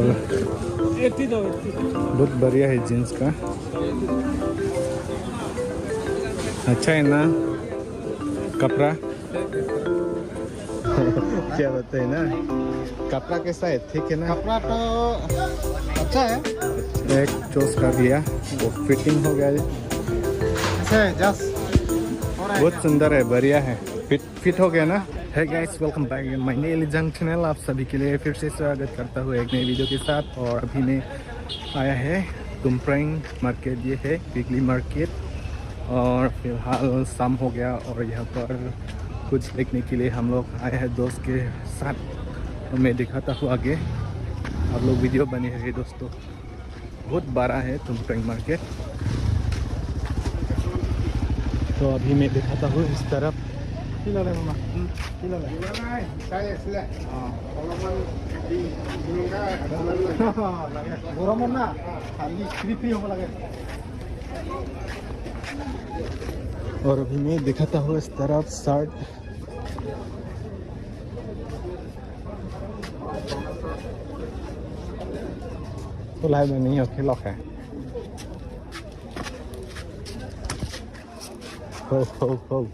और बहुत बढ़िया है जीन्स का, अच्छा है ना कपड़ा। क्या बताए ना, कपड़ा कैसा है, ठीक है ना? कपड़ा तो अच्छा है। एक चूज कर लिया, वो फिटिंग हो गया है, अच्छा है, जस्ट बहुत सुंदर है, बढ़िया है, फिट हो गया ना। है guys, welcome back my new जंग चैनल। आप सभी के लिए फिर से स्वागत करता हूँ एक नई वीडियो के साथ। और अभी मैं आया है तुमप्रेंग मार्केट, ये है वीकली मार्केट। और फिलहाल शाम हो गया और यहाँ पर कुछ देखने के लिए हम लोग आए हैं दोस्त के साथ। तो मैं दिखाता हूँ आगे, आप लोग वीडियो बने रहे दोस्तों। बहुत बड़ा है तुमप्रेंग मार्केट। तो अभी मैं दिखाता हूँ इस तरफ। और अभी मैं दिखाता हूँ इस तरफ शर्ट। तो लाइव में नहीं होके लॉक है। हो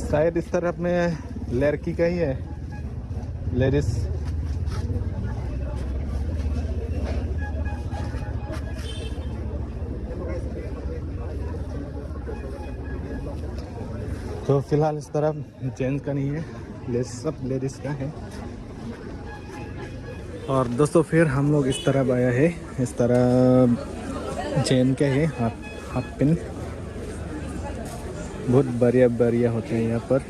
शायद इस तरफ में लड़की का ही है, लेडीज। तो फिलहाल इस तरफ जेंट्स का नहीं है, सब लेडीज का है। और दोस्तों फिर हम लोग इस तरफ आया है, इस तरह जेंट्स का है, हाफ पिन। बहुत बढ़िया होते हैं यहाँ पर।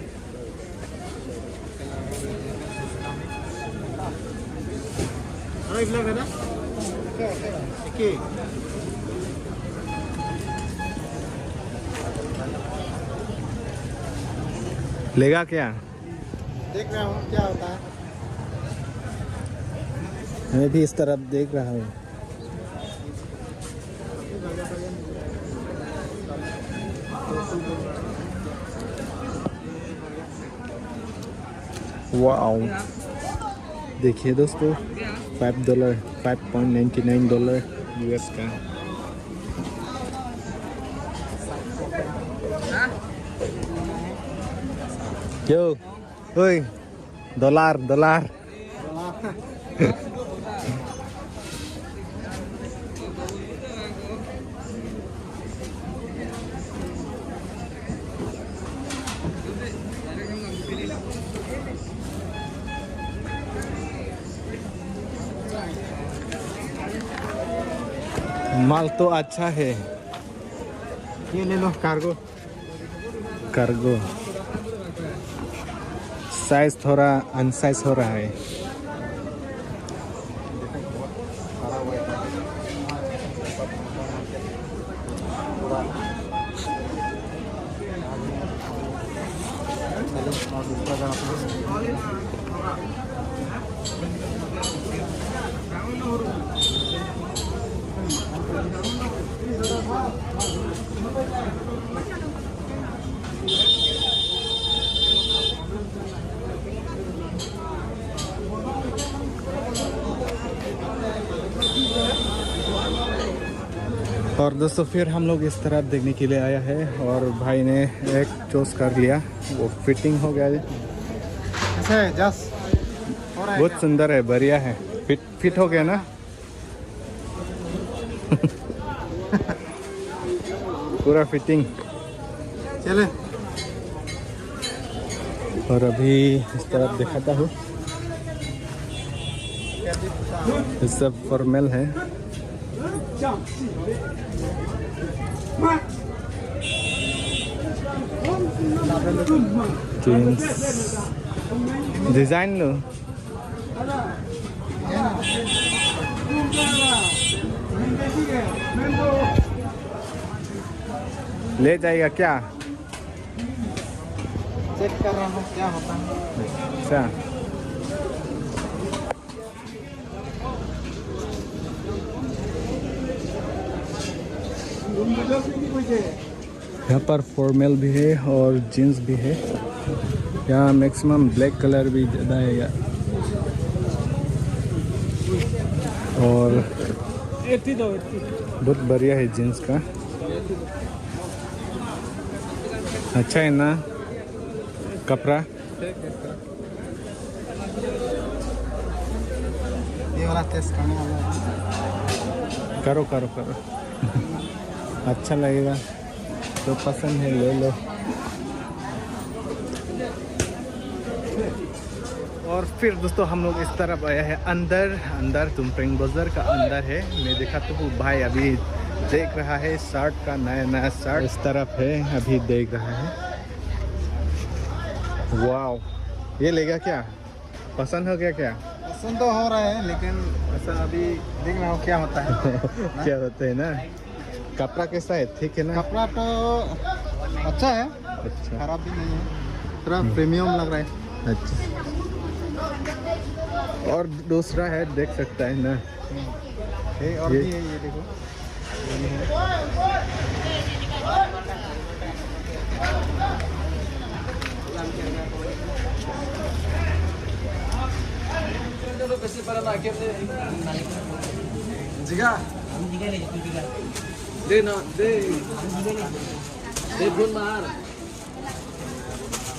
लेगा क्या? देख रहा हूँ क्या होता है। मैं भी इस तरफ देख रहा हूँ। वाओ, देखिए दोस्तों, $5, $5.99 US का। क्यों? ओए, डॉलर। माल तो अच्छा है, ये ले लो कार्गो। साइज थोड़ा अनसाइज हो रहा है। और दोस्तों फिर हम लोग इस तरफ देखने के लिए आया है और भाई ने एक चूज कर लिया, वो फिटिंग हो गया है। अच्छा है, जस्ट बहुत सुंदर है, बढ़िया है, फिट हो गया ना। पूरा फिटिंग। चले। और अभी इस तरफ दिखाता हूँ, ये सब फॉर्मल है। जीन्स डिजाइन लो। ले जाएगा क्या? चेक कर रहा हूँ क्या होता है। अच्छा, यहाँ पर फॉर्मल भी है और जीन्स भी है। यहाँ मैक्सिमम ब्लैक कलर भी ज़्यादा है यार। और बहुत बढ़िया है जीन्स का, अच्छा है ना कपड़ा। ये वाला टेस्ट करने वाला है। करो करो करो अच्छा लगेगा तो पसंद है ले लो। और फिर दोस्तों हम लोग इस तरफ आया है अंदर तुमप्रिंग बाजार का अंदर है। मैं दिखाता हूँ, भाई अभी देख रहा है शर्ट का, नया शर्ट इस तरफ है, अभी देख रहा है। वाओ, ये लेगा क्या? पसंद हो गया क्या? पसंद तो हो रहा है लेकिन ऐसा अभी देख रहा हूँ क्या होता है। क्या होता है ना। कपड़ा कैसा है? ठीक है ना? कपड़ा तो अच्छा है, अच्छा, खराब भी नहीं है, थोड़ा प्रीमियम लग रहा है। अच्छा। और दूसरा है, देख सकता है ना। ये और ये- भी है, ये देखो ये भी है। जिगा दे ना दे फोन मार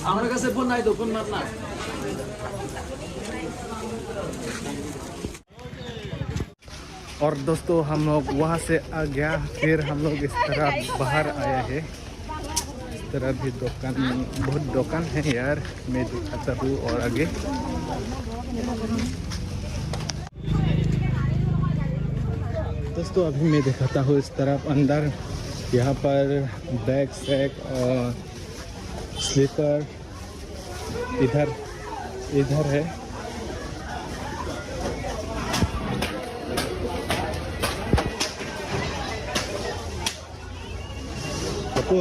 আমার কাছে ফোন নাই তো ফোন মার না और दोस्तों हम लोग वहाँ से आ गया, फिर हम लोग इस तरह बाहर आया है। इस तरह भी दुकान, बहुत दुकान है यार, मैं दिखाता हूँ और आगे। दोस्तों अभी मैं दिखाता हूँ इस तरफ अंदर, यहाँ पर बैग सैक और स्लीपर इधर है। तो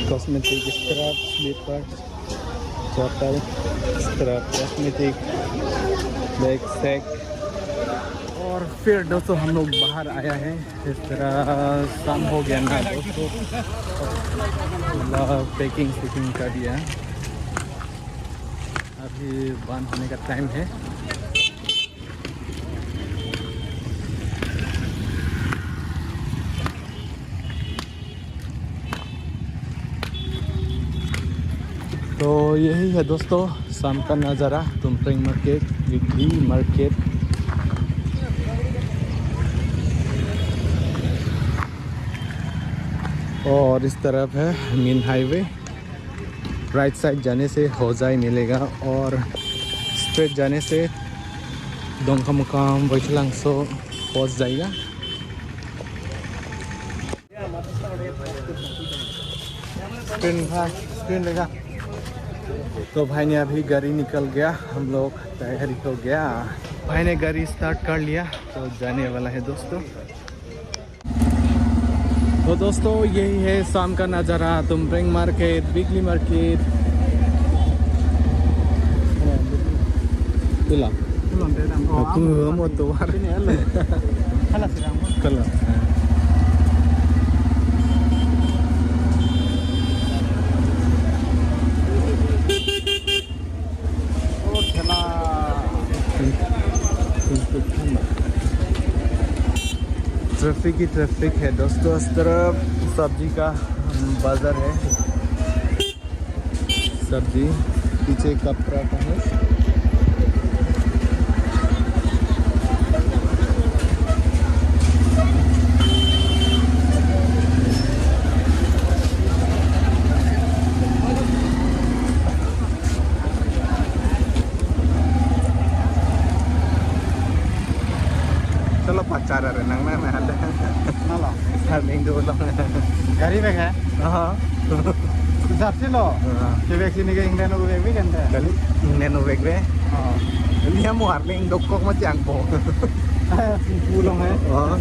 कॉस्मेटिक इस तरफ, स्लीपर चप्पल इस तरफ, कॉस्मेटिक बैग सैक। और फिर दोस्तों हम लोग बाहर आया है, इस तरह शाम हो गया ना दोस्तों, पैकिंग कर दिया, अभी बंद होने का टाइम है। तो यही है दोस्तों शाम का नज़ारा तुमप्रिंग मार्केट, वीकली मार्केट। और इस तरफ है मेन हाईवे, राइट साइड जाने से होजाई मिलेगा और स्ट्रेट जाने से दोंगखामुखाम वैशलांगसो पहुंच जाएगा। स्क्रीन लेगा। तो भाई ने अभी गाड़ी निकल गया, हम लोग तैयारी हो गया, भाई ने गाड़ी स्टार्ट कर लिया तो जाने वाला है दोस्तों। तो दोस्तों यही है शाम का नज़ारा तुमप्रिंग market, weekly market. Aku mau tuar. Kalau traffic है दोस्तों। इस तरफ सब्जी का बाजार है, सब्जी पीछे कपड़ा का है। चलो pacaran renang mana ada Halo, saling dulu गाड़ी में है। Aha. Saksi lo. Cewek sini ke England ko bebe kan dah. Dali nenu wegwe. Oh. Dia mau harling dokok macam po. Pulong hai. Oh.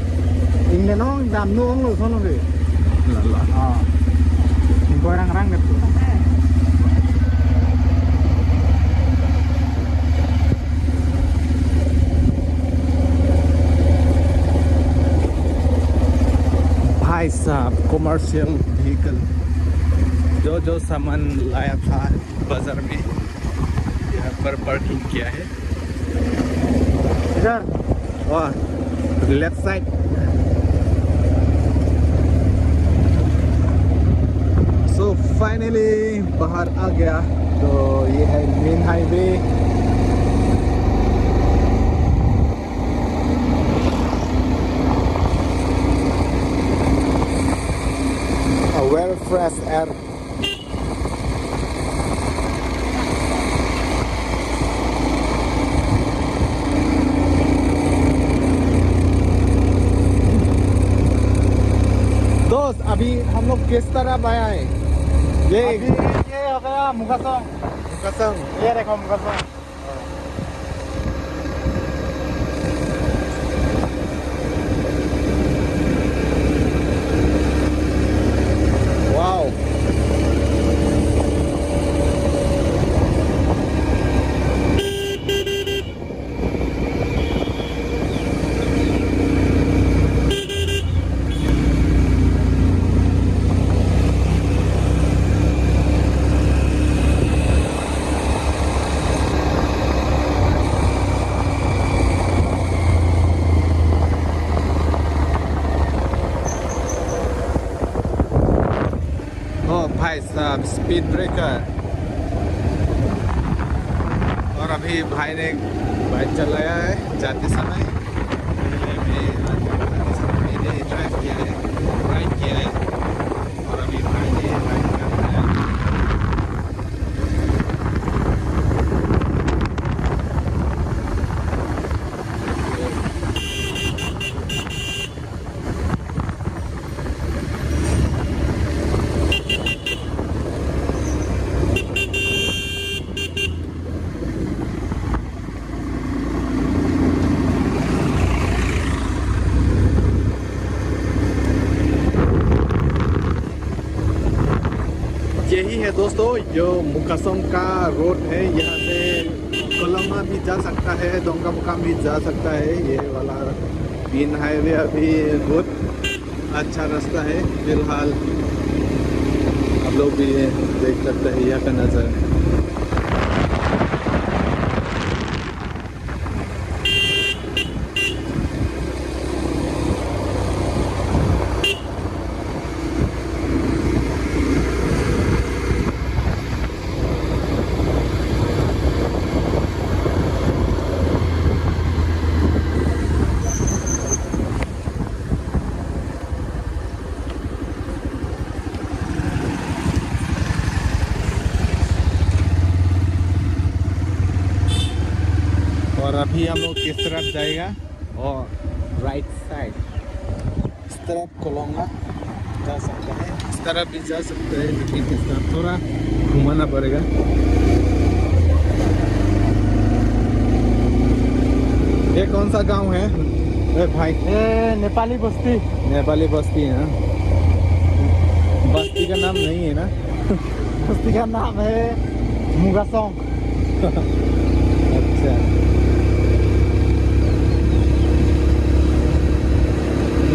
England ong dam nu ong lo sono be. Lala. Ah. Ko orang-orang gitu. भाई साहब commercial vehicle जो जो सामान लाया था बाजार में यहाँ पर पार्किंग किया है इधर और लेफ्ट साइड सो फाइनली बाहर आ गया तो ये है main highway very fresh air दोस्त अभी हम लोग किस तरफ आया है ये हो गया मुकासोंग कसम ये देखो मुकासोंग वाओ भाई साहब स्पीड ब्रेकर और अभी भाई ने बाइक चलाया है जाते समय मैंने ड्राइव किया है राइड किया है और अभी भाई ने राइड कर रहा है यही है दोस्तों जो मुकासोंग का रोड है यहाँ से कोलमा भी जा सकता है दोंगामुकाम भी जा सकता है ये वाला मेन हाईवे अभी बहुत अच्छा रास्ता है फिलहाल आप लोग भी देख सकते हैं यहाँ का नज़र और अभी हम लोग किस तरफ जाएगा और राइट साइड इस तरफ कोलोंगा जा सकता है इस तरफ भी जा सकता है लेकिन इस तरफ थोड़ा घुमाना पड़ेगा ये कौन सा गांव है भाई ये नेपाली बस्ती है ना बस्ती का नाम नहीं है ना बस्ती का नाम है मुकासोंग अच्छा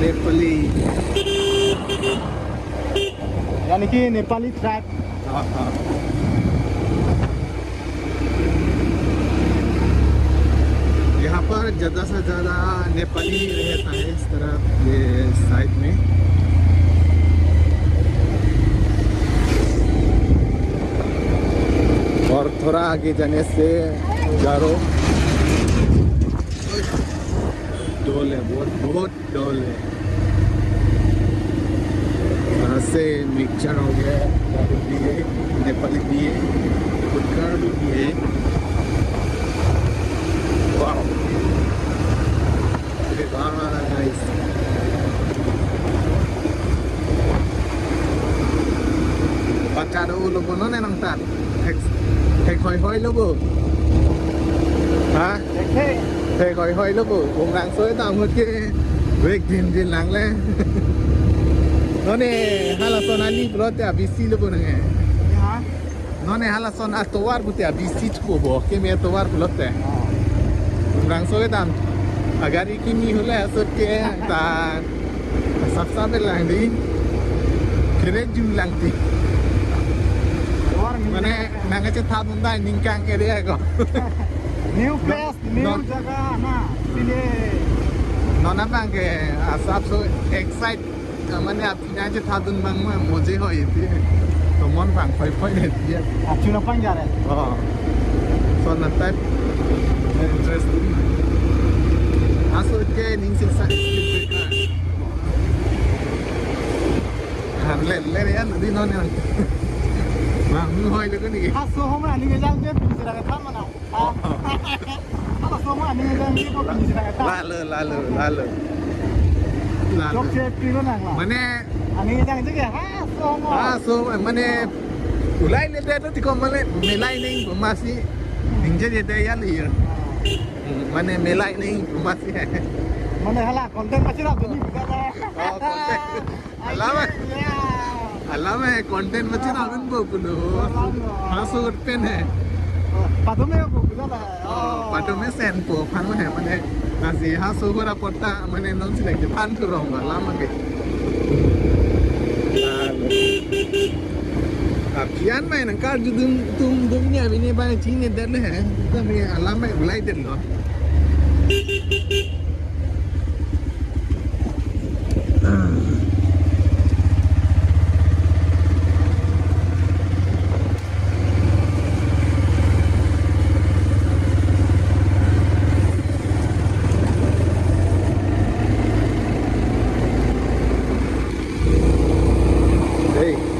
नेपाली यानी कि नेपाली ट्रैक हाँ हाँ यहाँ पर ज़्यादा से ज़्यादा नेपाली रहता है इस तरफ ये साइड में और थोड़ा आगे जाने से गारो डोल है बहुत डोल है यहाँ से मिक्सचर हो गया भी है नेपाली भी है गुटकर भी है वाह nice lo bono ne nang tat hek hoi lo bu hả hek hoi lo bu ông đang soi tao một cái break din lang le nó nè hala son ali brote abisi lo bu nge nó nè hala son atowar bu te abisi ko bo ke me atowar bulote ông đang soi tao agar ikini hole asot ke ta sab lang di kere jum lang ti mana nanga che tha bunda ningkang area ko new place new jaga na sini nona bang ke asap so excite mane apina che tha dun bang ma moje hoi ti to mon bang phoi le ti chuna pang ja re so na type interesting aso ke ning sil sa han le yan di non yan mà mưa hơi được cái gì số hôm nay anh đang biết mình sẽ là cái thăm mà nào số hôm nay anh đang biết có mình sẽ là cái thăm la lơ chốt chơi pin nó nặng mà nè anh đang tức là số mà nè ulai le data ti ko male melai ning ko masih ninja je de ya li mà nè melai ning ko masih mana hala konten macam apa ni kita konten alama content macam apa pun pulu masuk pen hai patome apa kita lah patome sen po pan hai mana nasi hasu gora porta mana non sila ke pan tu rong lama ke kian mai nang kar tum dunia ini banyak Cina dah le hai tapi alama ulai dah lo Hey